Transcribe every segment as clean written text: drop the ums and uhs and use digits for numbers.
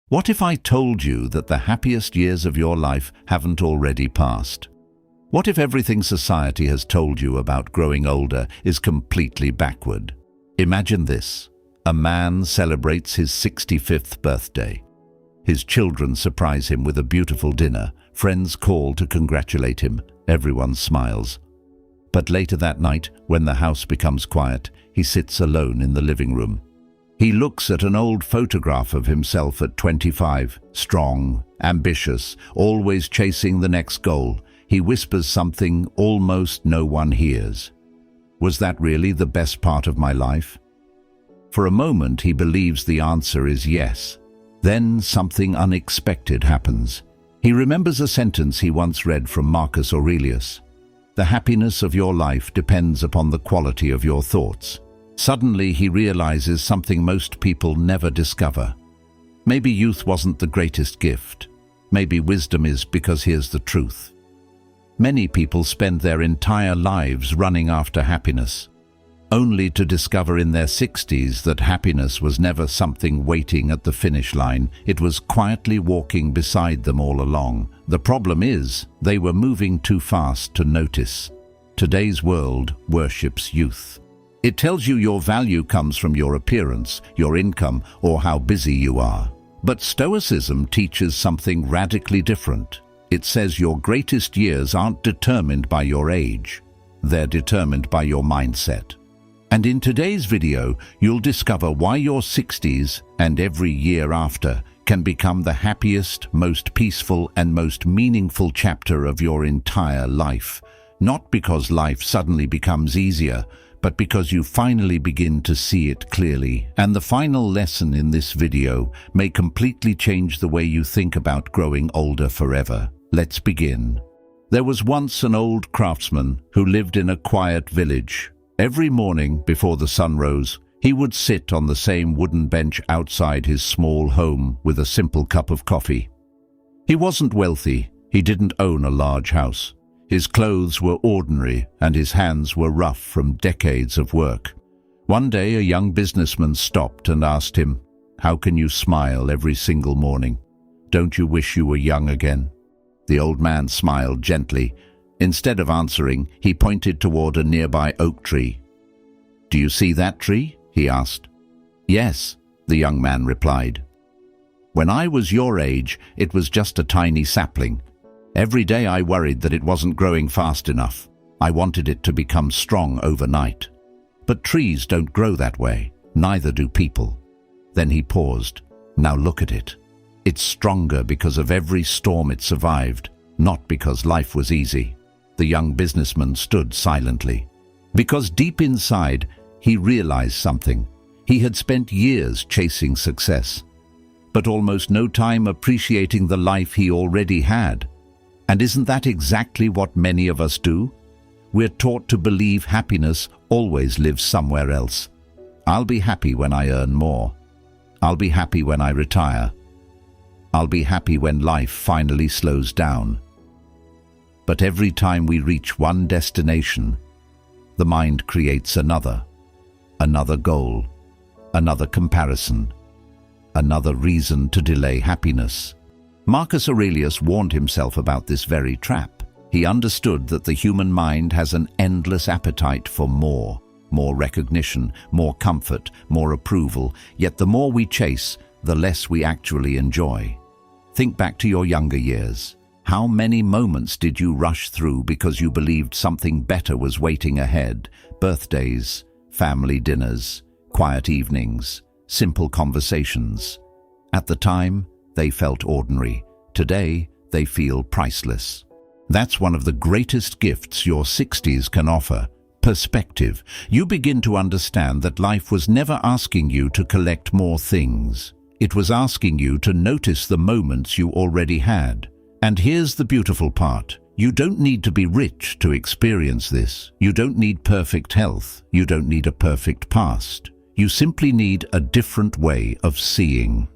What if I told you that the happiest years of your life haven't already passed? What if everything society has told you about growing older is completely backward? Imagine this. A man celebrates his 65th birthday. His children surprise him with a beautiful dinner. Friends call to congratulate him. Everyone smiles. But later that night, when the house becomes quiet, he sits alone in the living room. He looks at an old photograph of himself at 25, strong, ambitious, always chasing the next goal. He whispers something almost no one hears. Was that really the best part of my life? For a moment he believes the answer is yes. Then something unexpected happens. He remembers a sentence he once read from Marcus Aurelius. The happiness of your life depends upon the quality of your thoughts. Suddenly he realizes something most people never discover. Maybe youth wasn't the greatest gift. Maybe wisdom is, because here's the truth. Many people spend their entire lives running after happiness, only to discover in their 60s that happiness was never something waiting at the finish line. It was quietly walking beside them all along. The problem is, they were moving too fast to notice. Today's world worships youth. It tells you your value comes from your appearance, your income, or how busy you are. But Stoicism teaches something radically different. It says your greatest years aren't determined by your age. They're determined by your mindset. And in today's video, you'll discover why your 60s and every year after can become the happiest, most peaceful, and most meaningful chapter of your entire life. Not because life suddenly becomes easier, but because you finally begin to see it clearly. And the final lesson in this video may completely change the way you think about growing older forever. Let's begin. There was once an old craftsman who lived in a quiet village. Every morning before the sun rose, he would sit on the same wooden bench outside his small home with a simple cup of coffee. He wasn't wealthy. He didn't own a large house. His clothes were ordinary and his hands were rough from decades of work. One day a young businessman stopped and asked him, "How can you smile every single morning? Don't you wish you were young again?" The old man smiled gently. Instead of answering, he pointed toward a nearby oak tree. "Do you see that tree?" he asked. "Yes," the young man replied. "When I was your age, it was just a tiny sapling. Every day I worried that it wasn't growing fast enough. I wanted it to become strong overnight. But trees don't grow that way, neither do people." Then he paused. "Now look at it. It's stronger because of every storm it survived, not because life was easy." The young businessman stood silently. Because deep inside, he realized something. He had spent years chasing success, but almost no time appreciating the life he already had. And isn't that exactly what many of us do? We're taught to believe happiness always lives somewhere else. I'll be happy when I earn more. I'll be happy when I retire. I'll be happy when life finally slows down. But every time we reach one destination, the mind creates another goal, another comparison, another reason to delay happiness. Marcus Aurelius warned himself about this very trap. He understood that the human mind has an endless appetite for more recognition, more comfort, more approval, yet the more we chase, the less we actually enjoy. Think back to your younger years. How many moments did you rush through because you believed something better was waiting ahead? Birthdays, family dinners, quiet evenings, simple conversations. At the time, they felt ordinary. Today, they feel priceless. That's one of the greatest gifts your 60s can offer: perspective. You begin to understand that life was never asking you to collect more things. It was asking you to notice the moments you already had. And here's the beautiful part. You don't need to be rich to experience this. You don't need perfect health. You don't need a perfect past. You simply need a different way of seeing.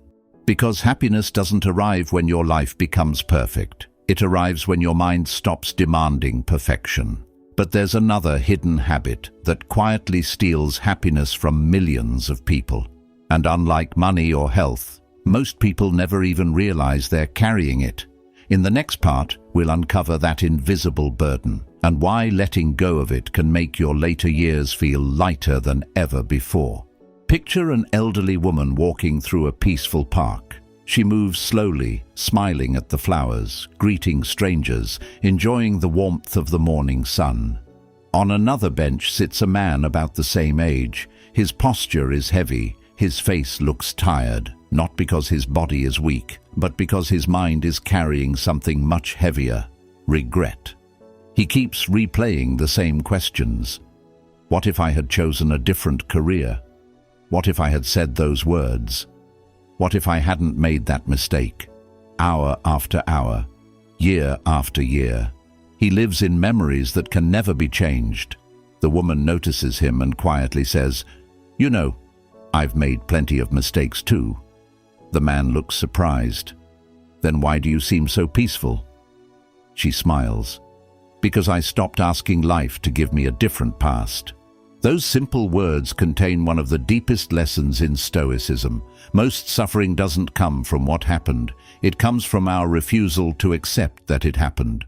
Because happiness doesn't arrive when your life becomes perfect. It arrives when your mind stops demanding perfection. But there's another hidden habit that quietly steals happiness from millions of people. And unlike money or health, Most people never even realize they're carrying it. In the next part, we'll uncover that invisible burden and why letting go of it can make your later years feel lighter than ever before. Picture an elderly woman walking through a peaceful park. She moves slowly, smiling at the flowers, greeting strangers, enjoying the warmth of the morning sun. On another bench sits a man about the same age. His posture is heavy, his face looks tired, not because his body is weak, but because his mind is carrying something much heavier: regret. He keeps replaying the same questions. What if I had chosen a different career? What if I had said those words? What if I hadn't made that mistake? Hour after hour, year after year. He lives in memories that can never be changed. The woman notices him and quietly says, "You know, I've made plenty of mistakes too." The man looks surprised. "Then why do you seem so peaceful?" She smiles. "Because I stopped asking life to give me a different past." Those simple words contain one of the deepest lessons in Stoicism. Most suffering doesn't come from what happened. It comes from our refusal to accept that it happened.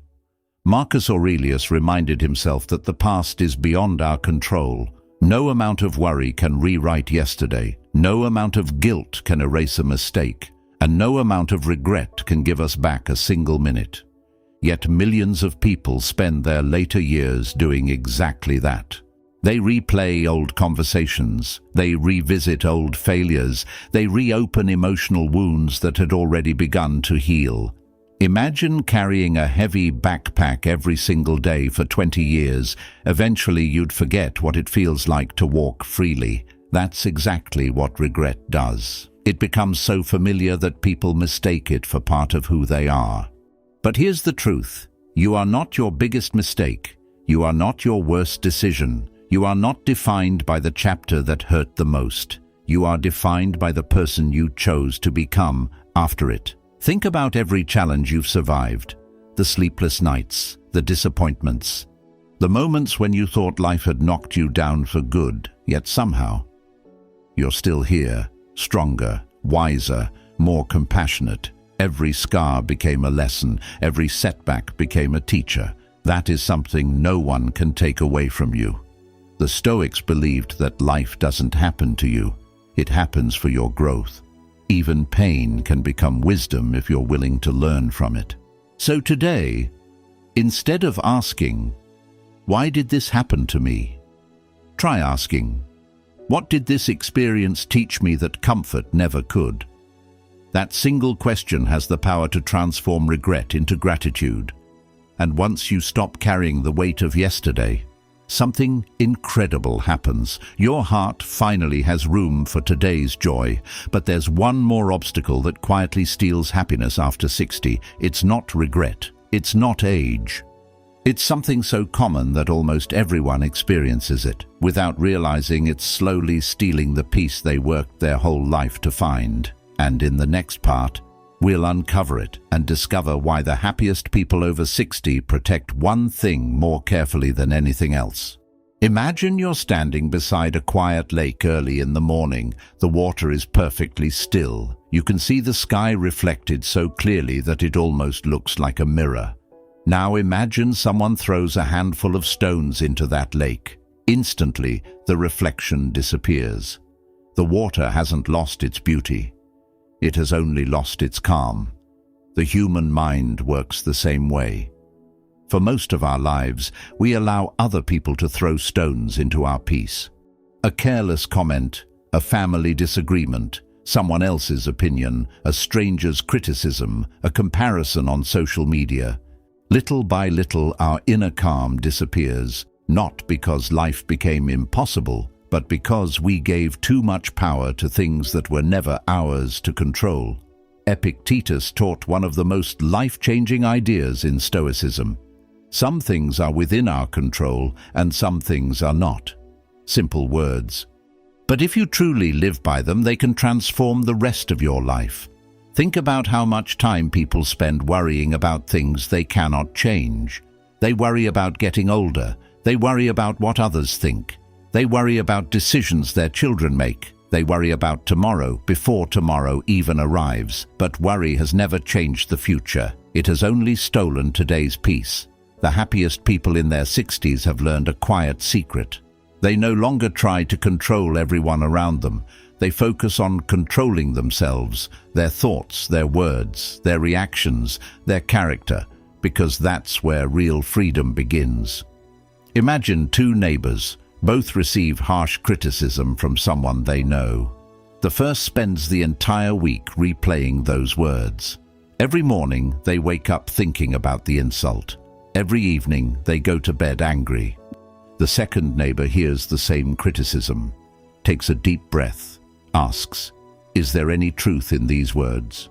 Marcus Aurelius reminded himself that the past is beyond our control. No amount of worry can rewrite yesterday. No amount of guilt can erase a mistake. And no amount of regret can give us back a single minute. Yet millions of people spend their later years doing exactly that. They replay old conversations, they revisit old failures, they reopen emotional wounds that had already begun to heal. Imagine carrying a heavy backpack every single day for 20 years. Eventually you'd forget what it feels like to walk freely. That's exactly what regret does. It becomes so familiar that people mistake it for part of who they are. But here's the truth. You are not your biggest mistake. You are not your worst decision. You are not defined by the chapter that hurt the most. You are defined by the person you chose to become after it. Think about every challenge you've survived. The sleepless nights, the disappointments, the moments when you thought life had knocked you down for good, yet somehow you're still here, stronger, wiser, more compassionate. Every scar became a lesson. Every setback became a teacher. That is something no one can take away from you. The Stoics believed that life doesn't happen to you. It happens for your growth. Even pain can become wisdom if you're willing to learn from it. So today, instead of asking, "Why did this happen to me?" try asking, "What did this experience teach me that comfort never could?" That single question has the power to transform regret into gratitude. And once you stop carrying the weight of yesterday, something incredible happens. Your heart finally has room for today's joy. But there's one more obstacle that quietly steals happiness after 60. It's not regret. It's not age. It's something so common that almost everyone experiences it. Without realizing, it's slowly stealing the peace they worked their whole life to find. And in the next part, we'll uncover it and discover why the happiest people over 60 protect one thing more carefully than anything else. Imagine you're standing beside a quiet lake early in the morning. The water is perfectly still. You can see the sky reflected so clearly that it almost looks like a mirror. Now imagine someone throws a handful of stones into that lake. Instantly, the reflection disappears. The water hasn't lost its beauty. It has only lost its calm. The human mind works the same way. For most of our lives, we allow other people to throw stones into our peace. A careless comment, a family disagreement, someone else's opinion, a stranger's criticism, a comparison on social media. Little by little, our inner calm disappears, not because life became impossible, but because we gave too much power to things that were never ours to control. Epictetus taught one of the most life-changing ideas in Stoicism. Some things are within our control and some things are not. Simple words. But if you truly live by them, they can transform the rest of your life. Think about how much time people spend worrying about things they cannot change. They worry about getting older. They worry about what others think. They worry about decisions their children make. They worry about tomorrow before tomorrow even arrives, but worry has never changed the future. It has only stolen today's peace. The happiest people in their 60s have learned a quiet secret. They no longer try to control everyone around them. They focus on controlling themselves, their thoughts, their words, their reactions, their character, because that's where real freedom begins. Imagine two neighbors. Both receive harsh criticism from someone they know. The first spends the entire week replaying those words. Every morning they wake up thinking about the insult. Every evening they go to bed angry. The second neighbor hears the same criticism, takes a deep breath, asks, "Is there any truth in these words?"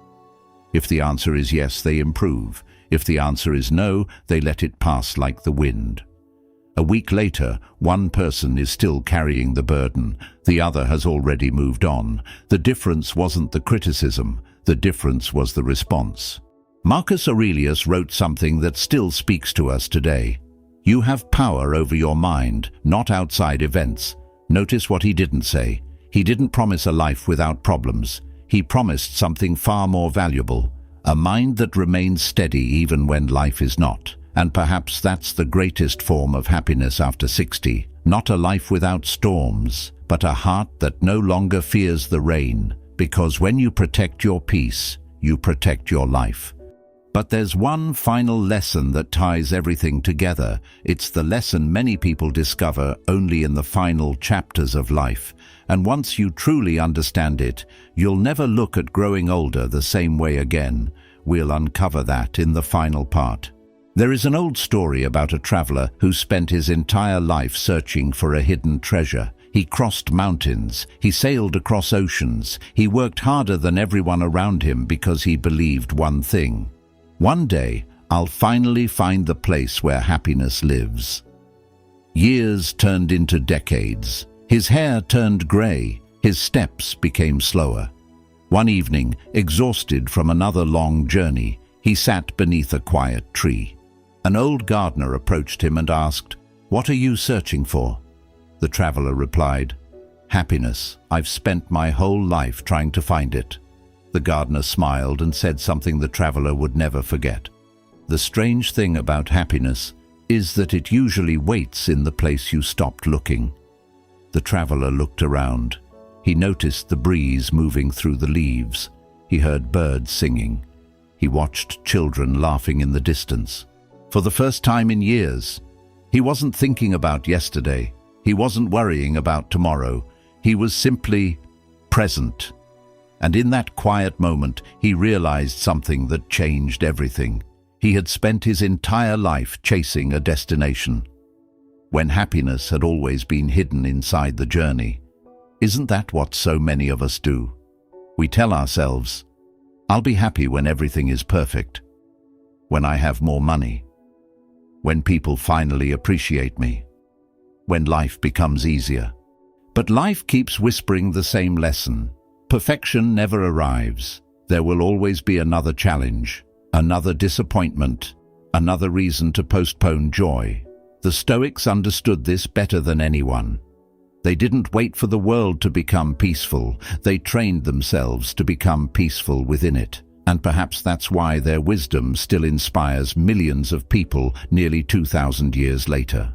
If the answer is yes, they improve. If the answer is no, they let it pass like the wind. A week later, one person is still carrying the burden. The other has already moved on. The difference wasn't the criticism. The difference was the response. Marcus Aurelius wrote something that still speaks to us today. You have power over your mind, not outside events. Notice what he didn't say. He didn't promise a life without problems. He promised something far more valuable, a mind that remains steady even when life is not. And perhaps that's the greatest form of happiness after 60. Not a life without storms, but a heart that no longer fears the rain, because when you protect your peace, you protect your life. But there's one final lesson that ties everything together. It's the lesson many people discover only in the final chapters of life. And once you truly understand it, you'll never look at growing older the same way again. We'll uncover that in the final part. There is an old story about a traveler who spent his entire life searching for a hidden treasure. He crossed mountains, he sailed across oceans, he worked harder than everyone around him because he believed one thing. One day, I'll finally find the place where happiness lives. Years turned into decades. His hair turned grey, his steps became slower. One evening, exhausted from another long journey, he sat beneath a quiet tree. An old gardener approached him and asked, "What are you searching for?" The traveler replied, "Happiness. I've spent my whole life trying to find it." The gardener smiled and said something the traveler would never forget. The strange thing about happiness is that it usually waits in the place you stopped looking. The traveler looked around. He noticed the breeze moving through the leaves. He heard birds singing. He watched children laughing in the distance. For the first time in years, he wasn't thinking about yesterday. He wasn't worrying about tomorrow. He was simply present. And in that quiet moment, he realized something that changed everything. He had spent his entire life chasing a destination, when happiness had always been hidden inside the journey. Isn't that what so many of us do? We tell ourselves, "I'll be happy when everything is perfect, when I have more money, when people finally appreciate me, when life becomes easier." But life keeps whispering the same lesson. Perfection never arrives. There will always be another challenge, another disappointment, another reason to postpone joy. The Stoics understood this better than anyone. They didn't wait for the world to become peaceful. They trained themselves to become peaceful within it. And perhaps that's why their wisdom still inspires millions of people nearly 2,000 years later.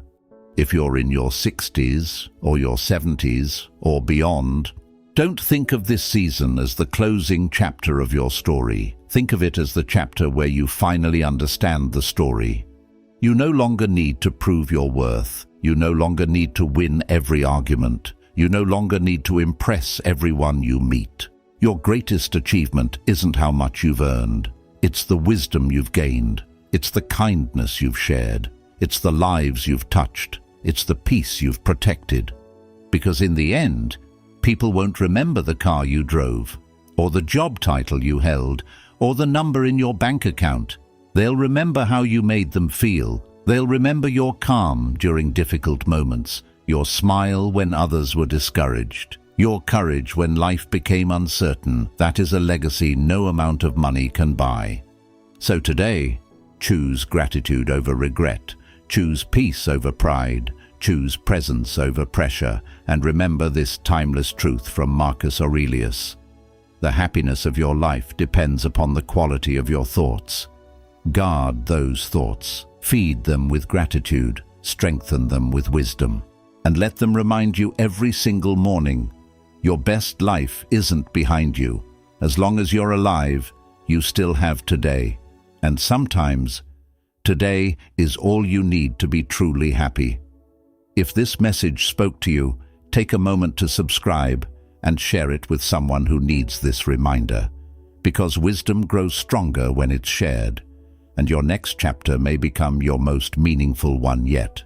If you're in your 60s or your 70s or beyond, don't think of this season as the closing chapter of your story. Think of it as the chapter where you finally understand the story. You no longer need to prove your worth. You no longer need to win every argument. You no longer need to impress everyone you meet. Your greatest achievement isn't how much you've earned. It's the wisdom you've gained. It's the kindness you've shared. It's the lives you've touched. It's the peace you've protected. Because in the end, people won't remember the car you drove, or the job title you held, or the number in your bank account. They'll remember how you made them feel. They'll remember your calm during difficult moments, your smile when others were discouraged, your courage when life became uncertain. That is a legacy no amount of money can buy. So today, choose gratitude over regret. Choose peace over pride. Choose presence over pressure, and remember this timeless truth from Marcus Aurelius. The happiness of your life depends upon the quality of your thoughts. Guard those thoughts, feed them with gratitude, strengthen them with wisdom, and let them remind you every single morning, your best life isn't behind you. As long as you're alive, you still have today. And sometimes, today is all you need to be truly happy. If this message spoke to you, take a moment to subscribe and share it with someone who needs this reminder. Because wisdom grows stronger when it's shared, and your next chapter may become your most meaningful one yet.